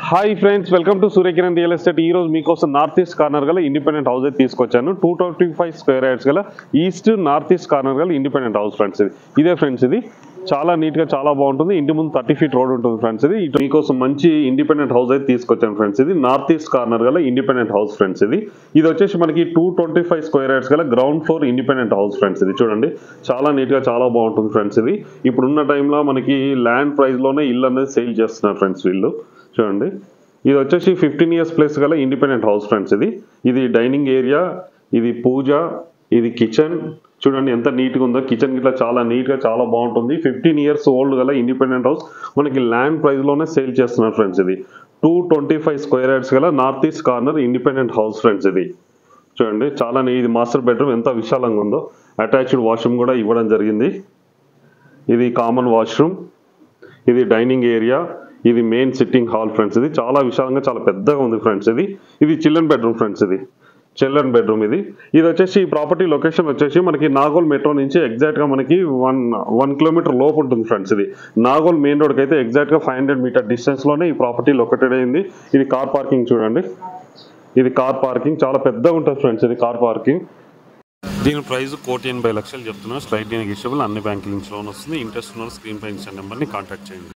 Hi friends, welcome to Surya Kiran real estate. ఈ రోజు మీకోసం నార్త్ ఈస్ట్ కార్నర్ గల ఇండిపెండెంట్ హౌస్ అయితే తీసుకొచ్చాను. 225 స్క్వేర్ యార్డ్స్ గల ఈస్ట్ నార్త్ ఈస్ట్ కార్నర్ గల ఇండిపెండెంట్ హౌస్ ఫ్రెండ్స్. ఇదే ఫ్రెండ్స్, ఇది చాలా నీట్ గా చాలా బాగుంటుంది. ఇంటి ముందు 30 ఫీట్ రోడ్ ఉంటుంది ఫ్రెండ్స్. ఇది మీకోసం మంచి ఇండిపెండెంట్ హౌస్ అయితే తీసుకొచ్చాను ఫ్రెండ్స్. ఇది నార్త్ ఈస్ట్ కార్నర్ గల ఇండిపెండెంట్ హౌస్ ఫ్రెండ్స్. ఇది వచ్చేసి మనకి 225 స్క్వేర్ యార్డ్స్ గల ground floor independent house friends. ఇది చూడండి, చాలా నీట్ గా చాలా బాగుంటుంది ఫ్రెండ్స్. ఇది ఇప్పుడున్న టైంలో మనకి ల్యాండ్ ప్రైస్ లోనే ఇల్లు అనేది సేల్ చేస్తున్నారు ఫ్రెండ్స్ వీళ్ళు. చూడండి, ఇది వచ్చేసి 15 ఇయర్స్ ప్లేస్ గల ఇండిపెండెంట్ హౌస్ ఫ్రెండ్స్. ఇది డైనింగ్ ఏరియా, ఇది పూజ, ఇది కిచెన్. చూడండి ఎంత నీట్గా ఉందో. కిచెన్ గిట్లా చాలా నీట్గా చాలా బాగుంటుంది. 15 ఇయర్స్ ఓల్డ్ గల ఇండిపెండెంట్ హౌస్ మనకి ల్యాండ్ ప్రైస్లోనే సేల్ చేస్తున్నారు ఫ్రెండ్స్. ఇది 225 స్క్వేర్ యార్డ్స్ గల north east corner independent house friends. ఇది చూడండి, చాలా ఇది మాస్టర్ బెడ్రూమ్ ఎంత విశాలంగా ఉందో. అటాచ్డ్ వాష్రూమ్ కూడా ఇవ్వడం జరిగింది. ఇది కామన్ వాష్రూమ్, ఇది డైనింగ్ ఏరియా, ఇది మెయిన్ సిట్టింగ్ హాల్ ఫ్రెండ్స్. ఇది చాలా విశాలంగా చాలా పెద్దగా ఉంది ఫ్రెండ్స్. ఇది చిల్డ్రన్ బెడ్రూమ్ ఫ్రెండ్స్. ఇది చిల్డ్రన్ బెడ్రూమ్. ఇది వచ్చేసి ఈ ప్రాపర్టీ లొకేషన్ వచ్చేసి మనకి నాగోల్ మెట్రో నుంచి ఎగ్జాక్ట్ గా మనకి 1 కిలోమీటర్ లోపు ఉంటుంది ఫ్రెండ్స్. ఇది నాగోల్ మెయిన్ రోడ్ కి అయితే ఎగ్జాక్ట్ గా 500 మీటర్ డిస్టెన్స్ లోనే ఈ ప్రాపర్టీ లొకేటెడ్ అయింది. ఇది కార్ పార్కింగ్. చూడండి, ఇది కార్ పార్కింగ్ చాలా పెద్దగా ఉంటుంది ఫ్రెండ్స్. ఇది కార్ పార్కింగ్. దీని ప్రైస్ 1,80,00,000 చెప్తున్నారు. Slight negotiable. అన్ని బ్యాంక్ లింక్స్ లోన్ వస్తుంది. ఇంట్రెస్ట్ ఉన్న స్క్రీన్ పై ఇచ్చిన నెంబర్ని కాంటాక్ట్ చేయండి.